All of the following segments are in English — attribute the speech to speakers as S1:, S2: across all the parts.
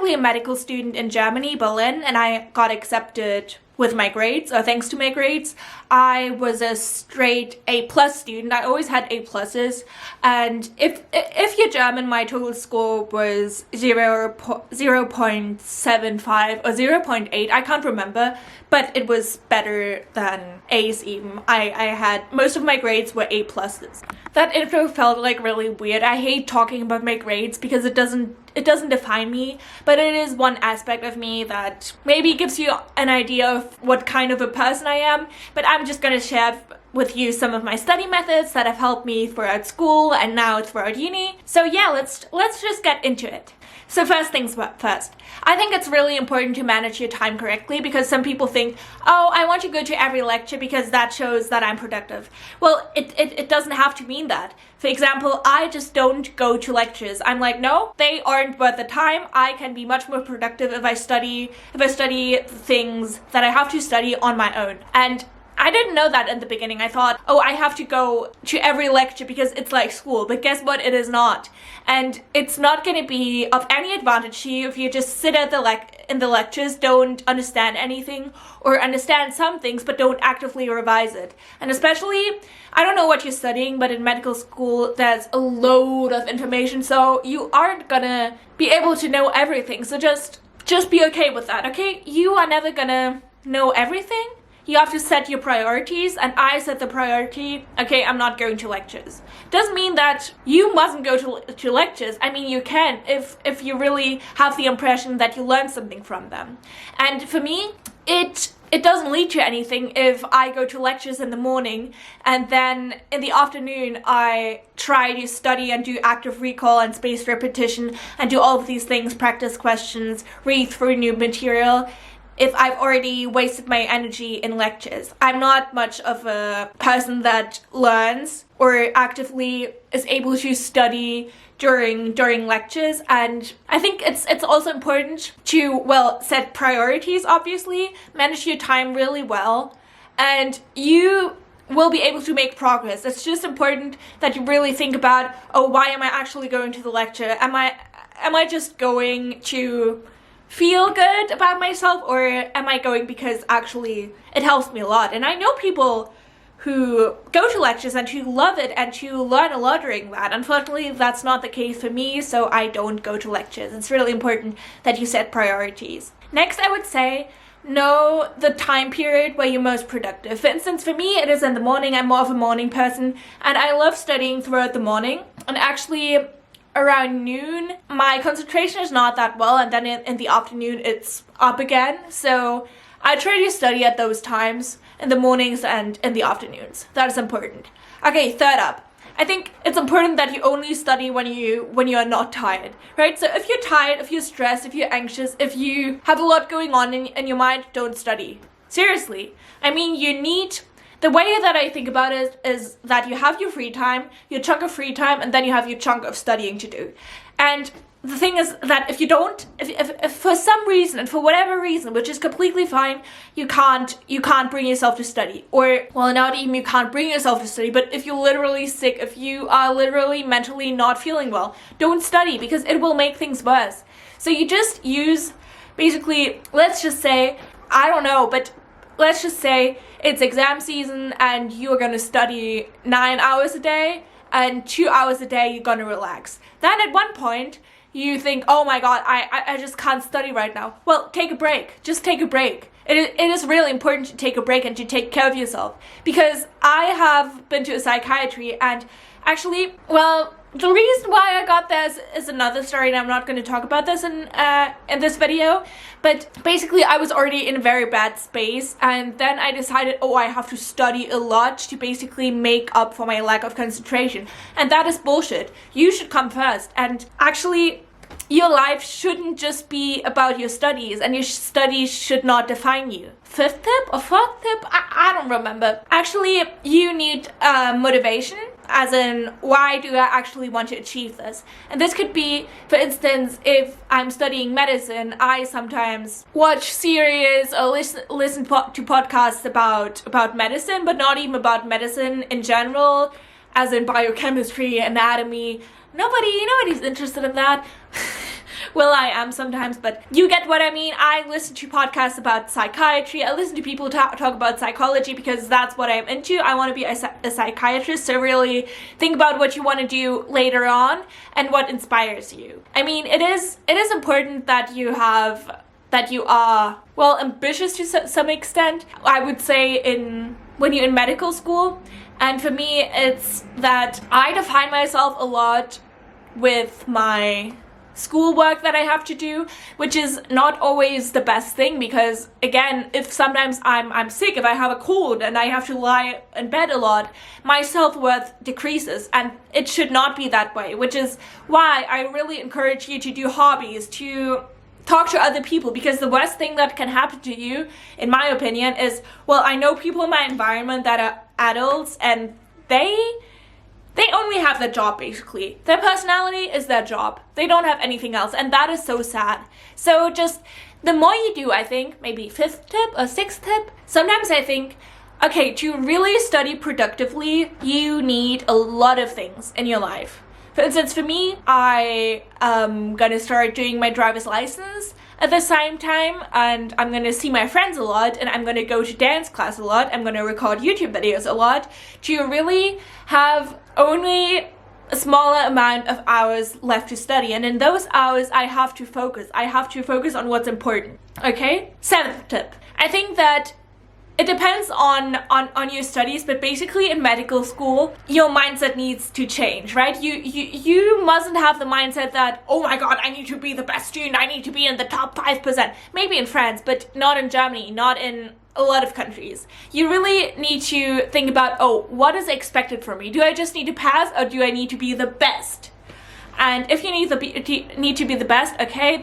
S1: currently a medical student in Germany, Berlin, and I got accepted with my grades, or thanks to my grades. I was a straight A+ student. I always had A pluses, and if you're German, my total score was 0.75 or 0.8. I can't remember, but it was better than A's even. I had most of my grades were A pluses. That intro felt like really weird. I hate talking about my grades because it doesn't define me, but it is one aspect of me that maybe gives you an idea of what kind of a person I am. But I'm just gonna share with you some of my study methods that have helped me throughout school and now throughout uni. So yeah, let's just get into it. So first things first, I think it's really important to manage your time correctly, because some people think, oh, I want to go to every lecture because that shows that I'm productive. Well, it doesn't have to mean that. For example, I just don't go to lectures. I'm like, no, they aren't worth the time. I can be much more productive if I study things that I have to study on my own. And I didn't know that in the beginning. I thought, oh, I have to go to every lecture because it's like school. But guess what? It is not. And it's not going to be of any advantage to you if you just sit at in the lectures, don't understand anything, or understand some things but don't actively revise it. And especially, I don't know what you're studying, but in medical school, there's a load of information, so you aren't gonna be able to know everything. So just be okay with that, okay? You are never gonna know everything. You have to set your priorities, and I set the priority, okay, I'm not going to lectures. Doesn't mean that you mustn't go to lectures. I mean, you can if you really have the impression that you learned something from them. And for me, it doesn't lead to anything if I go to lectures in the morning and then in the afternoon I try to study and do active recall and spaced repetition and do all of these things, practice questions, read through new material, if I've already wasted my energy in lectures. I'm not much of a person that learns or actively is able to study during lectures, and I think it's also important to, well, set priorities, obviously, manage your time really well, and you will be able to make progress. It's just important that you really think about, oh, why am I actually going to the lecture? Am I just going to feel good about myself, or am I going because actually it helps me a lot? And I know people who go to lectures and who love it and who learn a lot during that. Unfortunately, that's not the case for me, so I don't go to lectures. It's really important that you set priorities. Next, I would say, know the time period where you're most productive. For instance, for me, it is in the morning. I'm more of a morning person, and I love studying throughout the morning. And actually, around noon, my concentration is not that well, and then in the afternoon, it's up again. So I try to study at those times, in the mornings and in the afternoons. That is important. Okay, third up. I think it's important that you only study when you are not tired, right? So if you're tired, if you're stressed, if you're anxious, if you have a lot going on in your mind, don't study. Seriously. I mean, the way that I think about it is that you have your free time, your chunk of free time, and then you have your chunk of studying to do. And the thing is that if for some reason, and for whatever reason, which is completely fine, you can't bring yourself to study, or, well, not even you can't bring yourself to study, but if you're literally sick, if you are literally mentally not feeling well, don't study, because it will make things worse. So you just use, basically, let's just say, I don't know, but let's just say it's exam season and you're gonna study 9 hours a day, and 2 hours a day you're gonna relax. Then at one point, you think, oh my god, I just can't study right now. Well, take a break. Just take a break. It is really important to take a break and to take care of yourself. Because I have been to a psychiatry, and actually, well, the reason why I got this is another story, and I'm not going to talk about this in this video. But basically, I was already in a very bad space, and then I decided, oh, I have to study a lot to basically make up for my lack of concentration. And that is bullshit. You should come first. And actually, your life shouldn't just be about your studies, and your studies should not define you. Fifth tip or fourth tip? I don't remember. Actually, you need motivation, as in, why do I actually want to achieve this? And this could be, for instance, if I'm studying medicine, I sometimes watch series or listen to podcasts about medicine, but not even about medicine in general, as in biochemistry, anatomy. Nobody's interested in that. Well, I am sometimes, but you get what I mean. I listen to podcasts about psychiatry. I listen to people talk about psychology because that's what I'm into. I want to be a psychiatrist, so really think about what you want to do later on and what inspires you. I mean, it is important that you are, well, ambitious to some extent. I would say when you're in medical school. And for me, it's that I define myself a lot with my schoolwork that I have to do, which is not always the best thing because, again, if sometimes I'm sick, if I have a cold and I have to lie in bed a lot, my self-worth decreases, and it should not be that way, which is why I really encourage you to do hobbies, to talk to other people, because the worst thing that can happen to you, in my opinion, is, well, I know people in my environment that are adults and they only have their job, basically. Their personality is their job. They don't have anything else, and that is so sad. So just the more you do, I think, maybe 5th tip or 6th tip, sometimes I think, okay, to really study productively, you need a lot of things in your life. For instance, for me, I am gonna start doing my driver's license at the same time, and I'm gonna see my friends a lot, and I'm gonna go to dance class a lot, I'm gonna record YouTube videos a lot, to really have only a smaller amount of hours left to study. And in those hours, I have to focus. I have to focus on what's important, okay? 7th tip. I think that it depends on your studies, but basically in medical school, your mindset needs to change, right? You mustn't have the mindset that, oh my god, I need to be the best student, I need to be in the top 5%. Maybe in France, but not in Germany, not in a lot of countries. You really need to think about, oh, what is expected from me? Do I just need to pass, or do I need to be the best? And if you need to be the best, okay,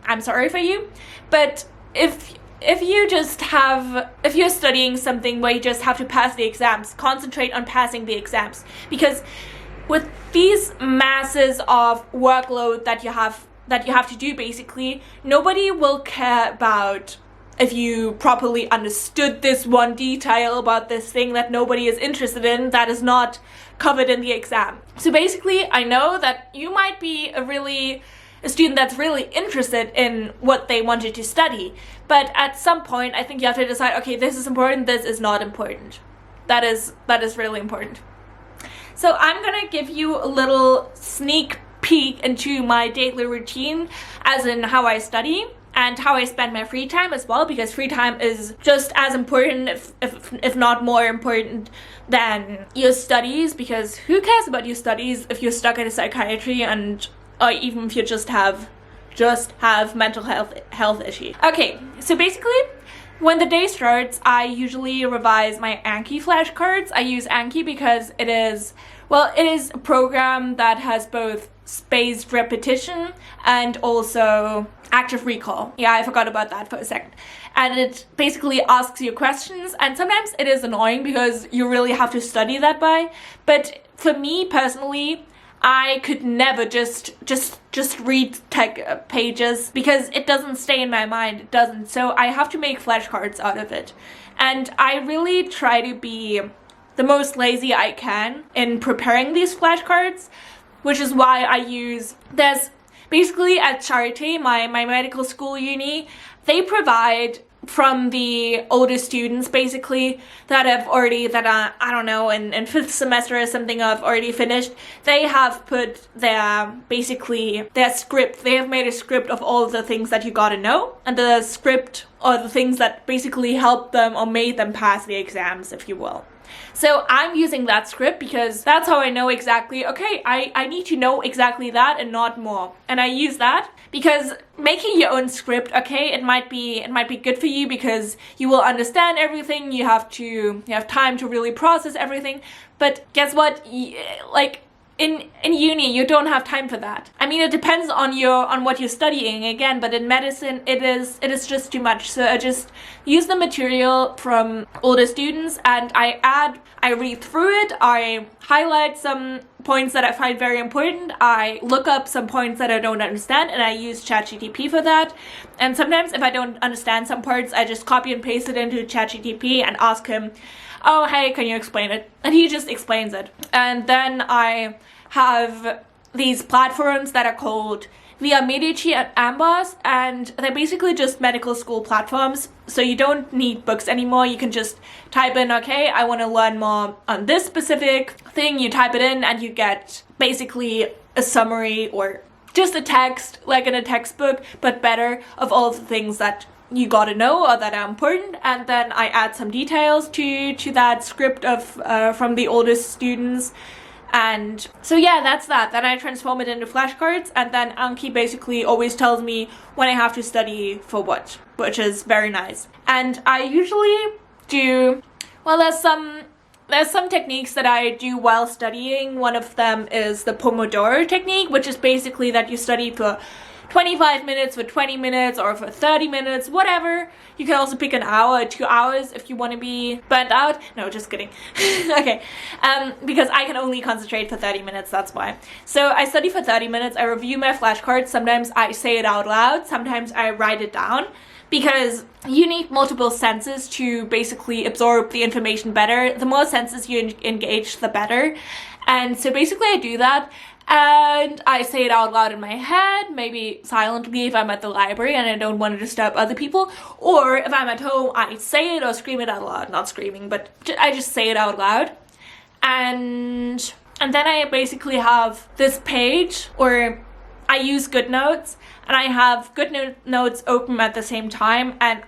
S1: I'm sorry for you. But if you're studying something where you just have to pass the exams, concentrate on passing the exams. Because with these masses of workload that you have to do, basically, nobody will care about if you properly understood this one detail about this thing that nobody is interested in, that is not covered in the exam. So basically, I know that you might be a student that's really interested in what they wanted to study, but at some point I think you have to decide, okay, this is important, this is not important. That is really important. So I'm gonna give you a little sneak peek into my daily routine, as in how I study and how I spend my free time as well, because free time is just as important, if not more important, than your studies, because who cares about your studies if you're stuck in psychiatry, and or even if you just have mental health issues. Okay, so basically, when the day starts, I usually revise my Anki flashcards. I use Anki because it is a program that has both spaced repetition and also active recall. Yeah, I forgot about that for a second. And it basically asks you questions, and sometimes it is annoying because you really have to study that by. But for me personally, I could never just read tech pages because it doesn't stay in my mind. It doesn't. So I have to make flashcards out of it. And I really try to be the most lazy I can in preparing these flashcards, which is why there's basically at Charité, my medical school uni, they provide from the older students, basically, that are, I don't know, in 5th semester or something, have already finished. They have put their script, they have made a script of all the things that you gotta know, and the script or the things that basically helped them or made them pass the exams, if you will. So I'm using that script because that's how I know exactly, okay, I need to know exactly that and not more. And I use that because making your own script, okay, it might be good for you because you will understand everything, you have time to really process everything. But guess what? Like, in uni, you don't have time for that. I mean, it depends on what you're studying again, but in medicine, it is just too much. So I just use the material from older students, and I read through it, I highlight some points that I find very important, I look up some points that I don't understand, and I use ChatGPT for that. And sometimes if I don't understand some parts, I just copy and paste it into ChatGPT and ask him, oh, hey, can you explain it? And he just explains it. And then I have these platforms that are called via Medici and Ambos, and they're basically just medical school platforms. So you don't need books anymore. You can just type in, okay, I want to learn more on this specific thing. You type it in and you get basically a summary or just a text, like in a textbook, but better, of all of the things that you gotta know or that are important. And then I add some details to that script of from the oldest students. And so yeah, that's that. Then I transform it into flashcards, and then Anki basically always tells me when I have to study for what, which is very nice. And I usually do, well, there's some techniques that I do while studying. One of them is the Pomodoro technique, which is basically that you study for 25 minutes, for 20 minutes, or for 30 minutes, whatever. You can also pick an hour or 2 hours if you want to be burnt out. No, just kidding. Okay, because I can only concentrate for 30 minutes, that's why. So I study for 30 minutes, I review my flashcards, sometimes I say it out loud, sometimes I write it down, because you need multiple senses to basically absorb the information better. The more senses you engage, the better. And so basically I do that, and I say it out loud in my head, maybe silently if I'm at the library and I don't want to disturb other people, or if I'm at home, I say it or scream it out loud. Not screaming, but I just say it out loud. And then I basically have this page, or I use GoodNotes, and I have GoodNotes open at the same time, and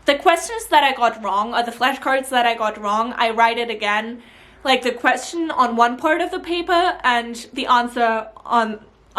S1: the questions that I got wrong, or the flashcards that I got wrong, I write it again, like the question on one part of the paper and the answer on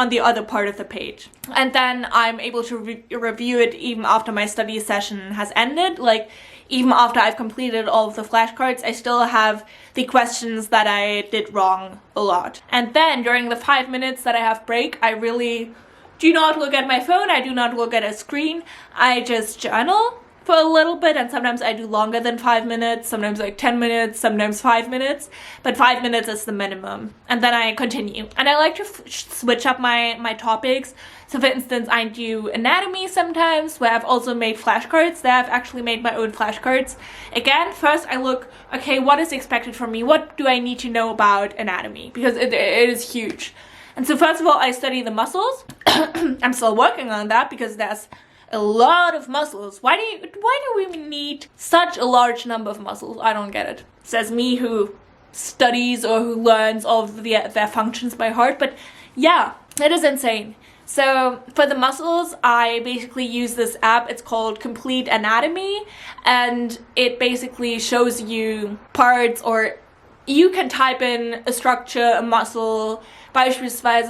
S1: the other part of the page. And then I'm able to review it even after my study session has ended. Like, even after I've completed all of the flashcards, I still have the questions that I did wrong a lot. And then during the 5 minutes that I have break, I really do not look at my phone, I do not look at a screen, I just journal for a little bit, and sometimes I do longer than 5 minutes, sometimes like 10 minutes, sometimes 5 minutes, but 5 minutes is the minimum. And then I continue. And I like to switch up my topics. So for instance, I do anatomy sometimes, where I've also made flashcards. There I've actually made my own flashcards. Again, first I look, okay, what is expected from me? What do I need to know about anatomy? Because it is huge. And so first of all, I study the muscles. I'm still working on that because there's a lot of muscles. Why do we need such a large number of muscles? I don't get it. Says me who studies or who learns all of their functions by heart. But yeah, it is insane. So for the muscles, I basically use this app. It's called Complete Anatomy, and it basically shows you parts, or you can type in a structure, a muscle, beispielsweise,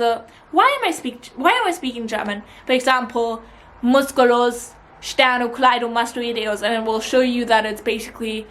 S1: why am I speaking German? For example, musculus sternocleidomastoideus, and it will show you that it's basically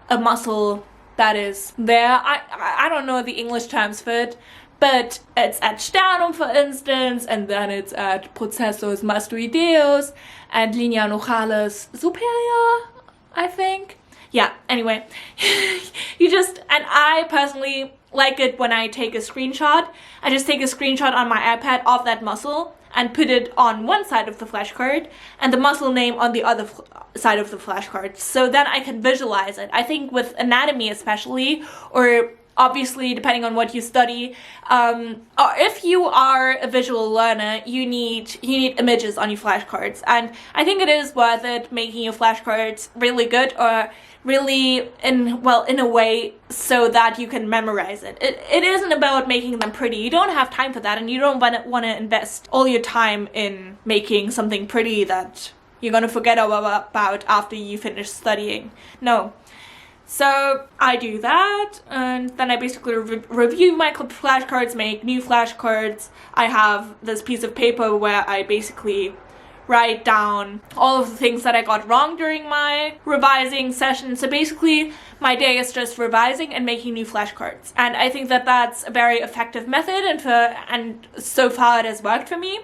S1: a muscle that is there. I don't know the English terms for it, but it's at sternum, for instance, and then it's at processus mastoideus and linea nocalis superior, I think. Yeah, anyway, and I personally like it when I take a screenshot. I just take a screenshot on my iPad of that muscle and put it on one side of the flashcard and the muscle name on the other side of the flashcard. So then I can visualize it. I think with anatomy especially, or obviously depending on what you study, or if you are a visual learner, you need images on your flashcards. And I think it is worth it making your flashcards really good, or really in a way so that you can memorize it. It isn't about making them pretty. You don't have time for that, and you don't want to invest all your time in making something pretty that you're gonna forget about after you finish studying. No. So I do that, and then I basically review my flashcards, make new flashcards. I have this piece of paper where I basically write down all of the things that I got wrong during my revising session. So basically, my day is just revising and making new flashcards. And I think that that's a very effective method, and so far it has worked for me.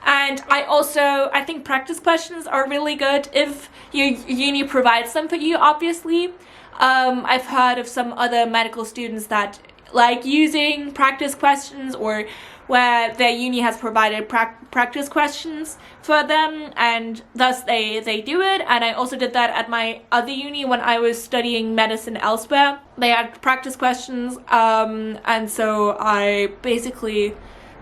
S1: And I think practice questions are really good if your uni provides them for you, obviously. I've heard of some other medical students that like using practice questions, or where their uni has provided practice questions for them, and thus they do it. And I also did that at my other uni when I was studying medicine elsewhere. They had practice questions, and so I basically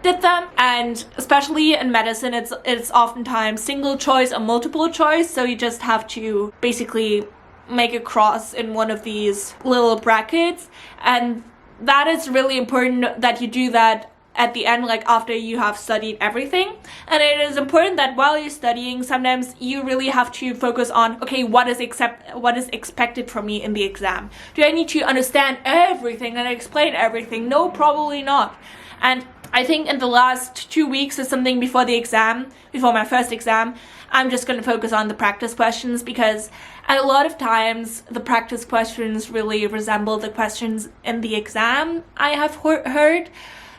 S1: did them, and especially in medicine, it's oftentimes single choice or multiple choice, so you just have to basically make a cross in one of these little brackets, and that is really important that you do that at the end, like after you have studied everything. And it is important that while you're studying, sometimes you really have to focus on, okay, what is expected from me in the exam? Do I need to understand everything and explain everything? No, probably not. And I think in the last 2 weeks or something before the exam, before my first exam, I'm just going to focus on the practice questions, because a lot of times the practice questions really resemble the questions in the exam, I have heard.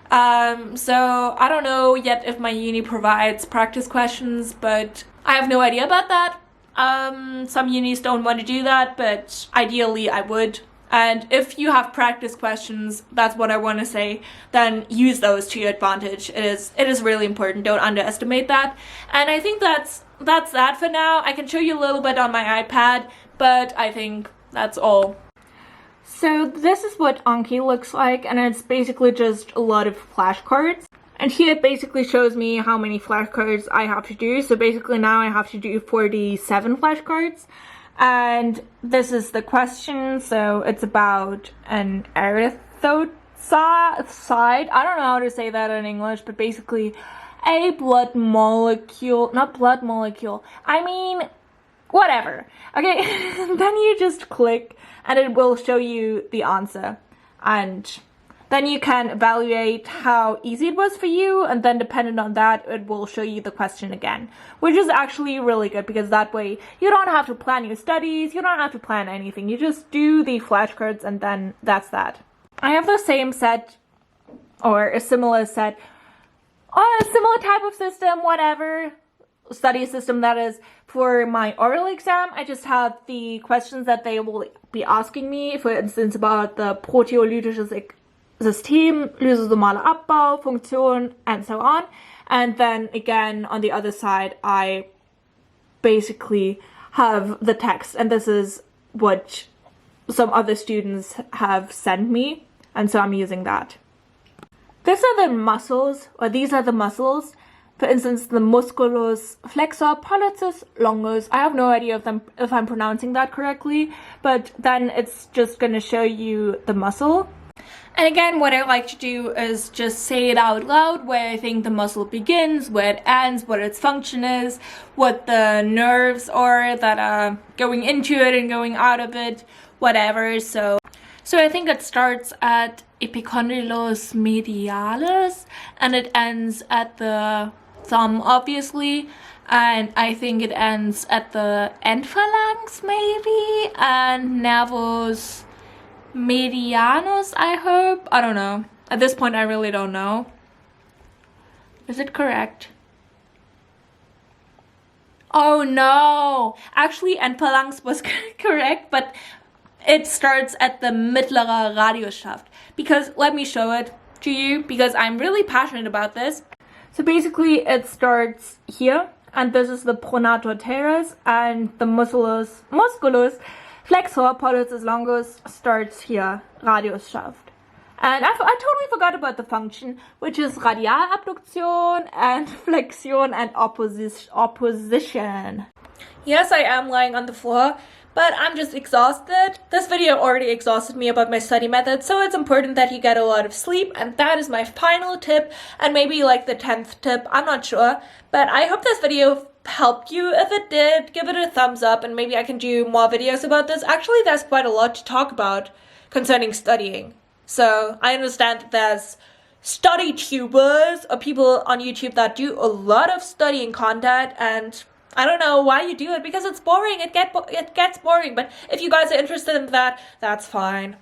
S1: So I don't know yet if my uni provides practice questions, but I have no idea about that. Some unis don't want to do that, but ideally I would. And if you have practice questions, that's what I want to say, then use those to your advantage. It is really important. Don't underestimate that. And I think that's that for now. I can show you a little bit on my iPad, but I think that's all. So this is what Anki looks like, and it's basically just a lot of flashcards. And here it basically shows me how many flashcards I have to do. So basically now I have to do 47 flashcards. And this is the question, so it's about an erythrocyte. I don't know how to say that in English, but basically a blood molecule, not blood molecule, I mean, whatever. Okay, then you just click and it will show you the answer. And then you can evaluate how easy it was for you, and then depending on that, it will show you the question again, which is actually really good, because that way you don't have to plan your studies, you don't have to plan anything, you just do the flashcards and then that's that. I have the same set, or a similar set, or a similar type of system, whatever, study system that is, for my oral exam. I just have the questions that they will be asking me, for instance, about the proteolytische System, lysosomale Abbau, Funktion, and so on. And then again, on the other side, I basically have the text, and this is what some other students have sent me, and so I'm using that. These are the muscles. For instance, the musculus flexor pollicis longus. I have no idea if I'm pronouncing that correctly, but then it's just going to show you the muscle. And again, what I like to do is just say it out loud, where I think the muscle begins, where it ends, what its function is, what the nerves are that are going into it and going out of it, whatever. So I think it starts at epicondylus medialis and it ends at the thumb, obviously. And I think it ends at the end phalanx, maybe, and nervus medianus, I hope. I don't know. At this point, I really don't know. Is it correct? Oh no! Actually, end phalanx was correct, but it starts at the mittlere Radiusschaft. Because, let me show it to you, because I'm really passionate about this. So basically, it starts here, and this is the pronator teres, and the musculus flexor pollicis longus starts here, Radiusschaft. And I totally forgot about the function, which is radialabduktion and flexion and opposition. Yes, I am lying on the floor, but I'm just exhausted. This video already exhausted me about my study method, so it's important that you get a lot of sleep, and that is my final tip, and maybe like the 10th tip, I'm not sure. But I hope this video helped you. If it did, give it a thumbs up, and maybe I can do more videos about this. Actually, there's quite a lot to talk about concerning studying. So I understand that there's study tubers or people on YouTube that do a lot of studying content, and I don't know why you do it, because it's boring. It gets boring. But if you guys are interested in that, that's fine.